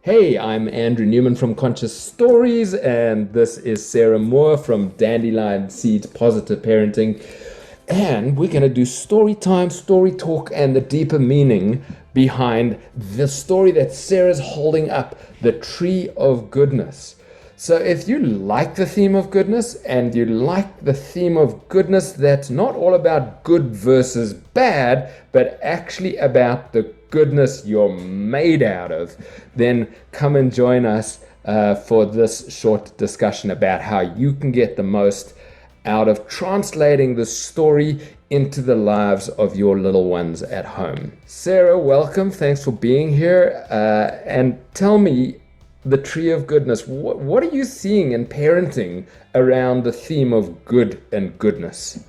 Hey, I'm Andrew Newman from Conscious Stories, and this is Sarah Moore from Dandelion Seeds Positive Parenting. And we're going to do story time, story talk, and the deeper meaning behind the story that Sarah's holding up, the Tree of Goodness. So if you like the theme of goodness and you like the theme of goodness that's not all about good versus bad, but actually about the goodness you're made out of, then come and join us for this short discussion about how you can get the most out of translating the story into the lives of your little ones at home. Sarah, welcome. Thanks for being here. And tell me, the Tree of Goodness, what are you seeing in parenting around the theme of good and goodness?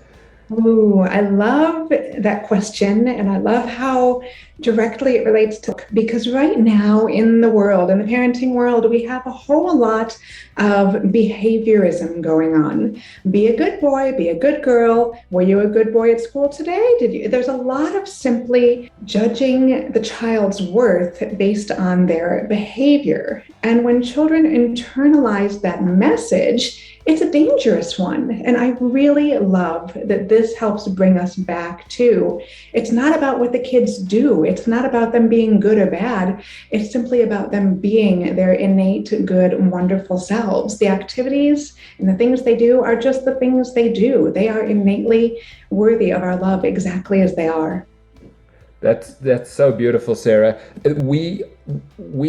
Ooh, I love that question, and I love how directly it relates to, because right now in the world, in the parenting world, we have a whole lot of behaviorism going on. Be a good boy, be a good girl. Were you a good boy at school today? Did you? There's a lot of simply judging the child's worth based on their behavior. And when children internalize that message, it's a dangerous one. And I really love that this helps bring us back to, it's not about what the kids do. It's not about them being good or bad. It's simply about them being their innate, good, wonderful selves. The activities and the things they do are just the things they do. They are innately worthy of our love exactly as they are. That's so beautiful, Sarah. We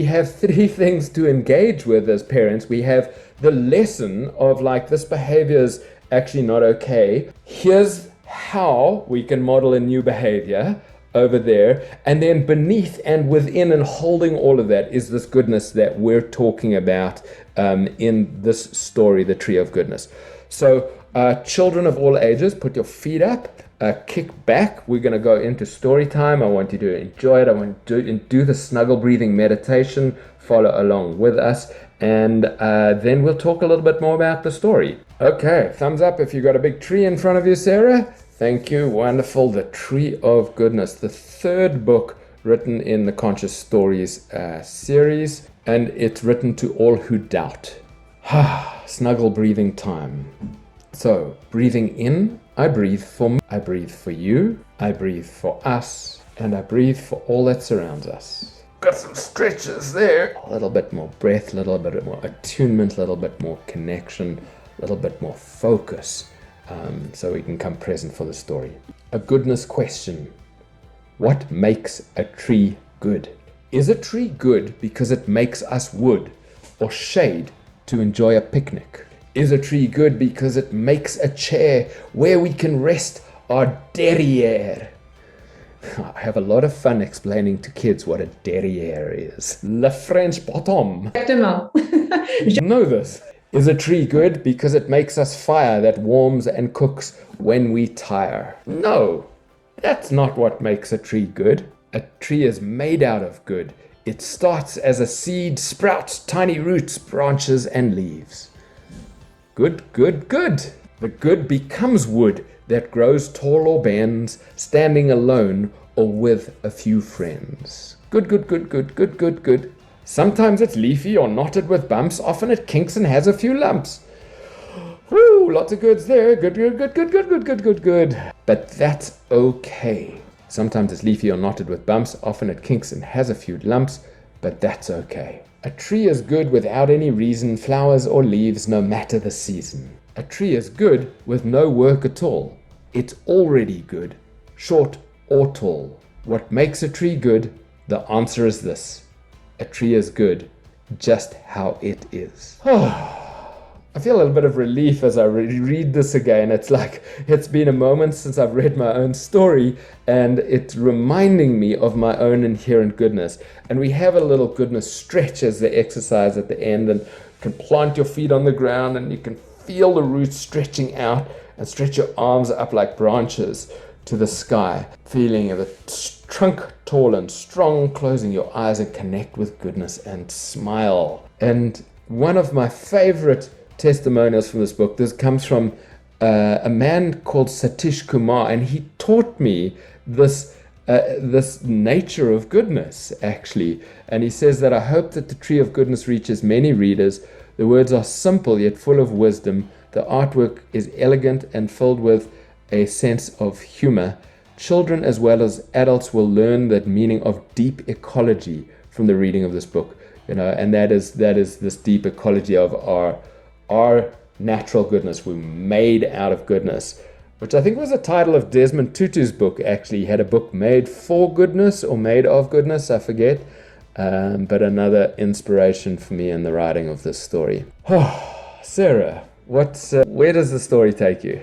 have three things to engage with as parents. We have the lesson of like, this behavior is actually not okay. Here's how we can model a new behavior over there. And then beneath and within and holding all of that is this goodness that we're talking about in this story, the Tree of Goodness. So children of all ages, put your feet up. Kick back. We're going to go into story time. I want you to enjoy it. I want you to do the snuggle breathing meditation. Follow along with us. And then we'll talk a little bit more about the story. Okay, thumbs up if you've got a big tree in front of you, Sarah. Thank you. Wonderful. The Tree of Goodness, the third book written in the Conscious Stories series. And it's written to all who doubt. Snuggle breathing time. So, breathing in, I breathe for me, I breathe for you, I breathe for us, and I breathe for all that surrounds us. Got some stretches there. A little bit more breath, a little bit more attunement, a little bit more connection, a little bit more focus, so we can come present for the story. A goodness question. What makes a tree good? Is a tree good because it makes us wood or shade to enjoy a picnic? Is a tree good because it makes a chair where we can rest our derriere? I have a lot of fun explaining to kids what a derriere is. Le French bottom. Know this. Is a tree good because it makes us fire that warms and cooks when we tire? No, that's not what makes a tree good. A tree is made out of good. It starts as a seed, sprouts tiny roots, branches, and leaves. Good, good, good. The good becomes wood that grows tall or bends, standing alone or with a few friends. Good, good, good, good, good, good, good. Sometimes it's leafy or knotted with bumps. Often it kinks and has a few lumps. Woo, lots of goods there. Good, good, good, good, good, good, good, good, good. But that's okay. Sometimes it's leafy or knotted with bumps. Often it kinks and has a few lumps, but that's okay. A tree is good without any reason, flowers or leaves, no matter the season. A tree is good with no work at all. It's already good, short or tall. What makes a tree good? The answer is this. A tree is good just how it is. I feel a little bit of relief as I read this again. It's like it's been a moment since I've read my own story, and it's reminding me of my own inherent goodness. And we have a little goodness stretch as the exercise at the end, and you can plant your feet on the ground and you can feel the roots stretching out and stretch your arms up like branches to the sky, feeling the trunk tall and strong, closing your eyes and connect with goodness and smile. And one of my favorite testimonials from this book, this comes from a man called Satish Kumar, and he taught me this this nature of goodness, actually. And he says that I hope that the tree of goodness reaches many readers. The words are simple yet full of wisdom. The artwork is elegant and filled with a sense of humor. Children as well as adults will learn that meaning of deep ecology from the reading of this book, and that is this deep ecology of our natural goodness. We're made out of goodness, which I think was the title of Desmond Tutu's book. Actually, he had a book, Made for Goodness or Made of Goodness, I forget, but another inspiration for me in the writing of this story. Sarah, where does the story take you?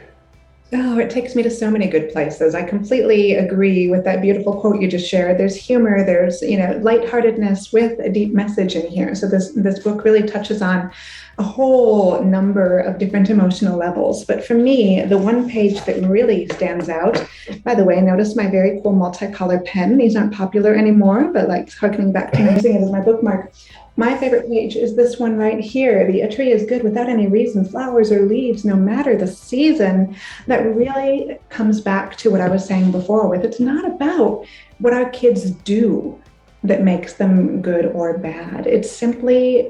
Oh, it takes me to so many good places. I completely agree with that beautiful quote you just shared. There's humor, there's, lightheartedness with a deep message in here. So this book really touches on a whole number of different emotional levels. But for me, the one page that really stands out, by the way, notice my very cool multicolor pen. These aren't popular anymore, but like harkening back to using it as my bookmark. My favorite page is this one right here. A tree is good without any reason, flowers or leaves, no matter the season. That really comes back to what I was saying before with it's not about what our kids do that makes them good or bad. It's simply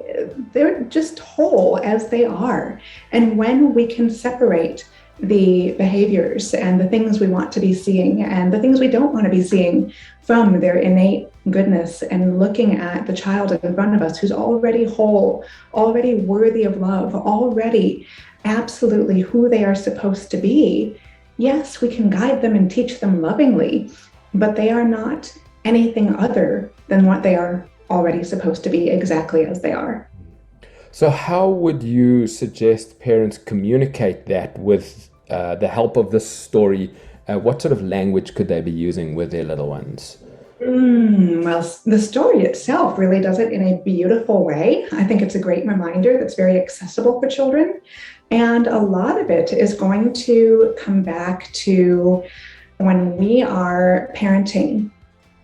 they're just whole as they are. And when we can separate the behaviors and the things we want to be seeing and the things we don't want to be seeing from their innate goodness and looking at the child in front of us who's already whole, already worthy of love, already absolutely who they are supposed to be, yes, we can guide them and teach them lovingly, but they are not anything other than what they are already supposed to be, exactly as they are. So how would you suggest parents communicate that with the help of this story? What sort of language could they be using with their little ones? Well, the story itself really does it in a beautiful way. I think it's a great reminder that's very accessible for children. And a lot of it is going to come back to when we are parenting.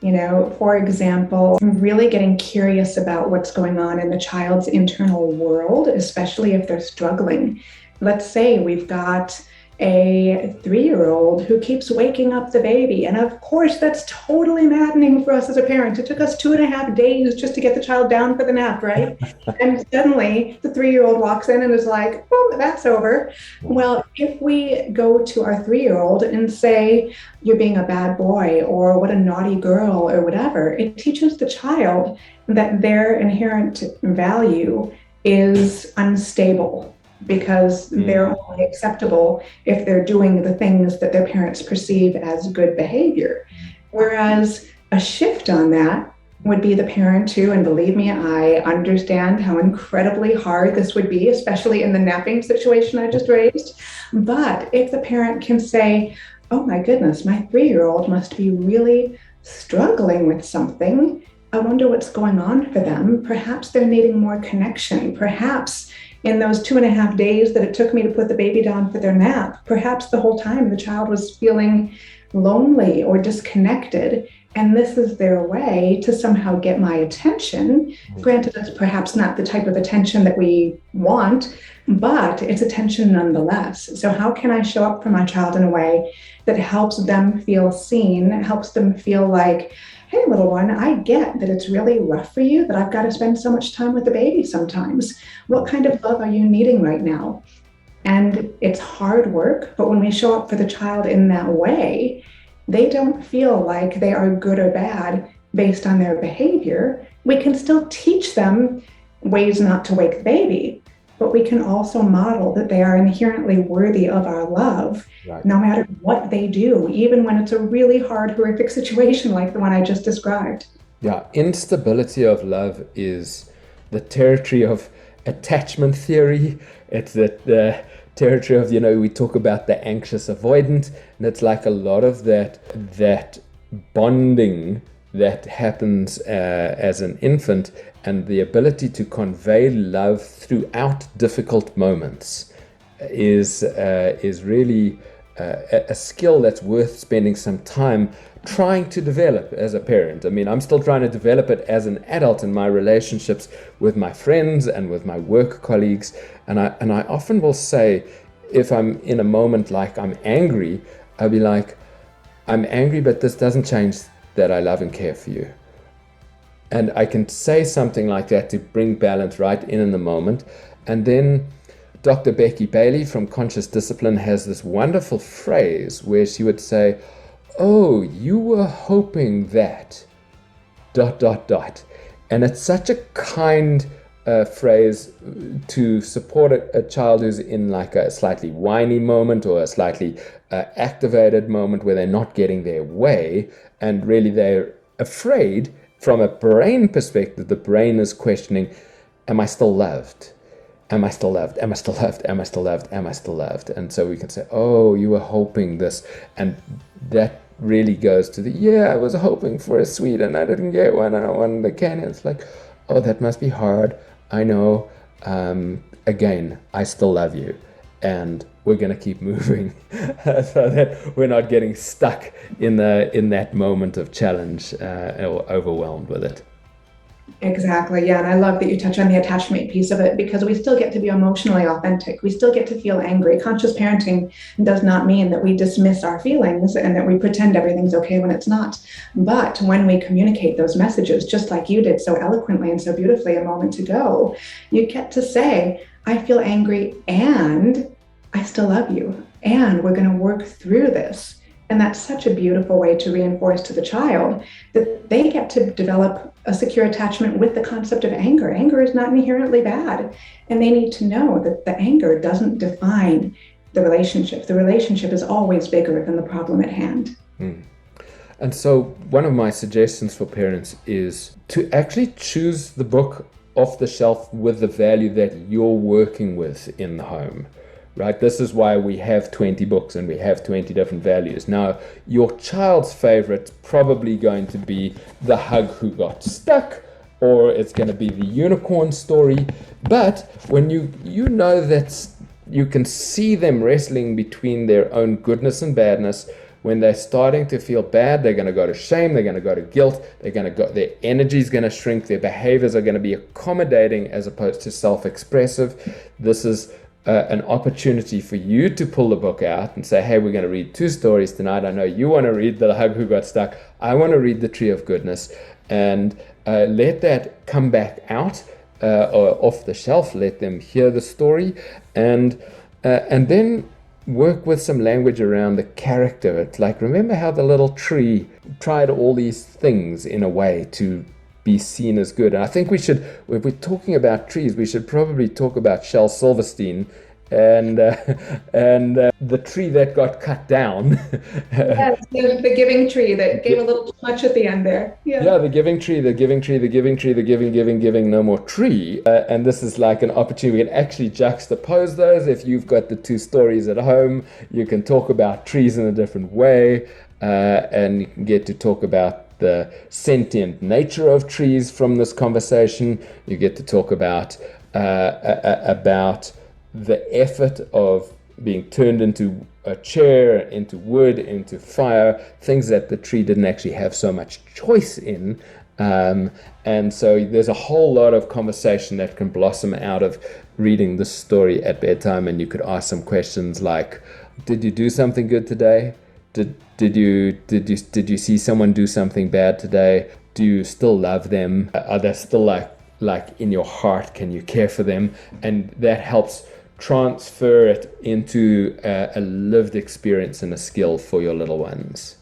For example, really getting curious about what's going on in the child's internal world, especially if they're struggling. Let's say we've got a 3-year-old who keeps waking up the baby. And of course, that's totally maddening for us as a parent. It took us 2.5 days just to get the child down for the nap, right? And suddenly the 3-year-old walks in and is like, well, that's over. Well, if we go to our 3-year-old and say, you're being a bad boy or what a naughty girl or whatever, it teaches the child that their inherent value is unstable, because they're only acceptable if they're doing the things that their parents perceive as good behavior. Whereas a shift on that would be the parent who, and believe me, I understand how incredibly hard this would be, especially in the napping situation I just raised. But if the parent can say, oh my goodness, my 3-year-old must be really struggling with something. I wonder what's going on for them. Perhaps they're needing more connection. Perhaps in those 2.5 days that it took me to put the baby down for their nap, perhaps the whole time the child was feeling lonely or disconnected. And this is their way to somehow get my attention. Granted, it's perhaps not the type of attention that we want, but it's attention nonetheless. So how can I show up for my child in a way that helps them feel seen, helps them feel like, hey, little one, I get that it's really rough for you, that I've got to spend so much time with the baby sometimes. What kind of love are you needing right now? And it's hard work, but when we show up for the child in that way, they don't feel like they are good or bad based on their behavior. We can still teach them ways not to wake the baby, but we can also model that they are inherently worthy of our love, right, no matter what they do, even when it's a really hard, horrific situation like the one I just described. Yeah, instability of love is the territory of attachment theory. It's the territory of, we talk about the anxious avoidant, and it's like a lot of that bonding that happens as an infant, and the ability to convey love throughout difficult moments is really a skill that's worth spending some time trying to develop as a parent. I mean, I'm still trying to develop it as an adult in my relationships with my friends and with my work colleagues. And I often will say, if I'm in a moment like I'm angry, I'll be like, I'm angry, but this doesn't change that I love and care for you. And I can say something like that to bring balance right in the moment. And then Dr. Becky Bailey from Conscious Discipline has this wonderful phrase where she would say, "Oh, you were hoping that, ... And it's such a kind phrase to support a child who's in like a slightly whiny moment or a slightly activated moment where they're not getting their way, and really they're afraid. From a brain perspective, the brain is questioning, am I still loved? Am I still loved? Am I still loved? Am I still loved? Am I still loved? And so we can say, oh, you were hoping this. And that really goes to the, I was hoping for a sweet and I didn't get one and I wanted a candy. It's like, oh, that must be hard. I know. Again, I still love you. And we're going to keep moving so that we're not getting stuck in that moment of challenge or overwhelmed with it. Exactly. Yeah. And I love that you touch on the attachment piece of it, because we still get to be emotionally authentic. We still get to feel angry. Conscious parenting does not mean that we dismiss our feelings and that we pretend everything's okay when it's not. But when we communicate those messages, just like you did so eloquently and so beautifully a moment ago, you get to say, I feel angry and I still love you. And we're going to work through this. And that's such a beautiful way to reinforce to the child that they get to develop a secure attachment with the concept of anger. Anger is not inherently bad. And they need to know that the anger doesn't define the relationship. The relationship is always bigger than the problem at hand. Mm. And so one of my suggestions for parents is to actually choose the book off the shelf with the value that you're working with in the home. Right? This is why we have 20 books and we have 20 different values. Now, your child's favorite's probably going to be The Hug Who Got Stuck, or it's going to be The Unicorn Story. But when you know that you can see them wrestling between their own goodness and badness, when they're starting to feel bad, they're going to go to shame, they're going to go to guilt, their energy is going to shrink, their behaviors are going to be accommodating as opposed to self-expressive. This is an opportunity for you to pull the book out and say, hey, we're going to read 2 stories tonight. I know you want to read The Hug Who Got Stuck. I want to read The Tree of Goodness. And let that come back out or off the shelf. Let them hear the story. And then work with some language around the character. It's like, remember how the little tree tried all these things in a way to be seen as good. And I think we should, if we're talking about trees, we should probably talk about Shel Silverstein and the tree that got cut down. Yes, the giving tree that gave a little too much at the end there. Yeah, the giving tree, the giving, no more tree. And this is like an opportunity. We can actually juxtapose those. If you've got the 2 stories at home, you can talk about trees in a different way, and you can get to talk about the sentient nature of trees from this conversation. You get to talk about the effort of being turned into a chair, into wood, into fire, things that the tree didn't actually have so much choice in. And so there's a whole lot of conversation that can blossom out of reading this story at bedtime. And you could ask some questions like, did you do something good today? Did you see someone do something bad today? Do you still love them? Are they still like in your heart? Can you care for them? And that helps transfer it into a lived experience and a skill for your little ones.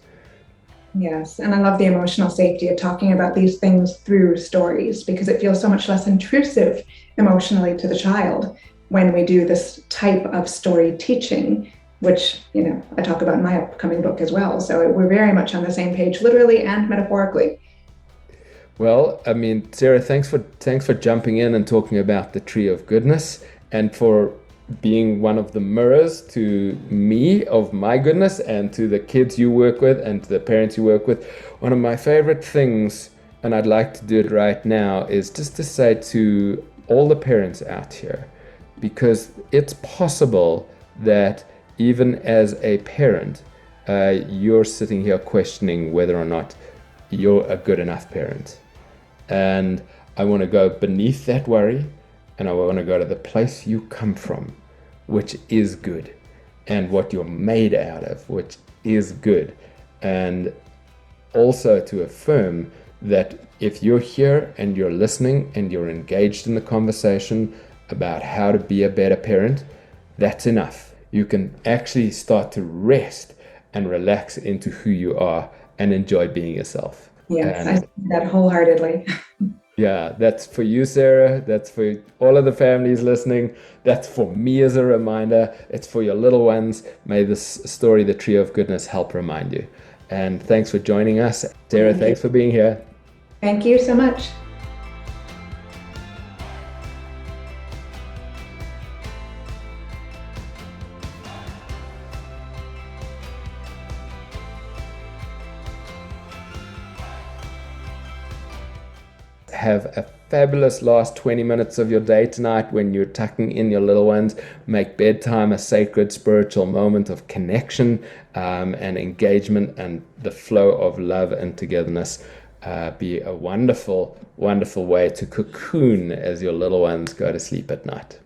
Yes, and I love the emotional safety of talking about these things through stories, because it feels so much less intrusive emotionally to the child when we do this type of story teaching, which, I talk about in my upcoming book as well. So we're very much on the same page, literally and metaphorically. Well, I mean, Sarah, thanks for jumping in and talking about the Tree of Goodness, and for being one of the mirrors to me of my goodness and to the kids you work with and to the parents you work with. One of my favorite things, and I'd like to do it right now, is just to say to all the parents out here, because it's possible that even as a parent, you're sitting here questioning whether or not you're a good enough parent. And I want to go beneath that worry, and I want to go to the place you come from, which is good, and what you're made out of, which is good. And also to affirm that if you're here and you're listening and you're engaged in the conversation about how to be a better parent, that's enough. You can actually start to rest and relax into who you are and enjoy being yourself. Yes, And I see that wholeheartedly. yeah, that's for you, Sarah. That's for all of the families listening. That's for me as a reminder. It's for your little ones. May this story, The Tree of Goodness, help remind you. And thanks for joining us. Sarah, thanks for being here. Thank you so much. Have a fabulous last 20 minutes of your day tonight when you're tucking in your little ones. Make bedtime a sacred spiritual moment of connection and engagement, and the flow of love and togetherness be a wonderful, wonderful way to cocoon as your little ones go to sleep at night.